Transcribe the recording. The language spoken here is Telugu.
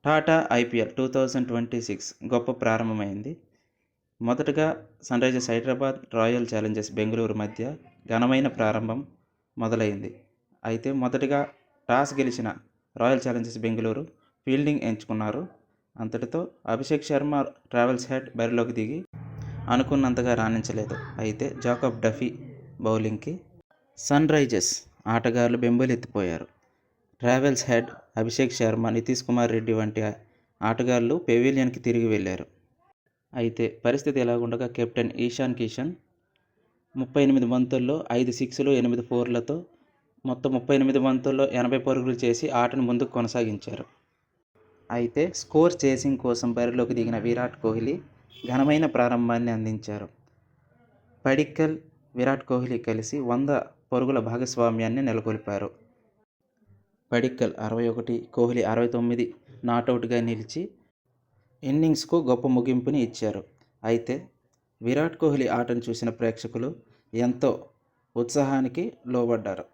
టాటా ఐపీఎల్ 2026 గొప్ప ప్రారంభమైంది. మొదటగా Sunrisers Hyderabad, royal Challengers Bengaluru మధ్య ఘనమైన ప్రారంభం మొదలైంది. అయితే మొదటగా టాస్ గెలిచిన రాయల్ ఛాలెంజర్స్ బెంగళూరు ఫీల్డింగ్ ఎంచుకున్నారు. అంతటితో అభిషేక్ శర్మ ట్రావెల్స్ హెడ్ బరిలోకి దిగి అనుకున్నంతగా రాణించలేదు. అయితే జాకబ్ డఫీ బౌలింగ్కి సన్రైజర్స్ ఆటగాళ్లు బెంబేలెత్తిపోయారు. ట్రావెల్స్ హెడ్ అభిషేక్ శర్మ, నితీష్ కుమార్ రెడ్డి వంటి ఆటగాళ్లు పెవిలియన్కి తిరిగి వెళ్లారు. అయితే పరిస్థితి ఎలాగుండగా కెప్టెన్ ఇషాన్ కిషన్ 38 బంతుల్లో 5 సిక్స్లు 8 ఫోర్లతో మొత్తం 38 బంతుల్లో 80 పరుగులు చేసి ఆటను ముందుకు కొనసాగించారు. అయితే స్కోర్ చేసింగ్ కోసం బరిలోకి దిగిన విరాట్ కోహ్లీ ఘనమైన ప్రారంభాన్ని అందించారు. పడిక్కల్, విరాట్ కోహ్లీ కలిసి 100 పరుగుల భాగస్వామ్యాన్ని నెలకొల్పారు. పడిక్కల్ 61, కోహ్లీ 69 నాటౌట్గా నిలిచి ఇన్నింగ్స్కు గొప్ప ముగింపుని ఇచ్చారు. అయితే విరాట్ కోహ్లీ ఆటను చూసిన ప్రేక్షకులు ఎంతో ఉత్సాహానికి లోబడ్డారు.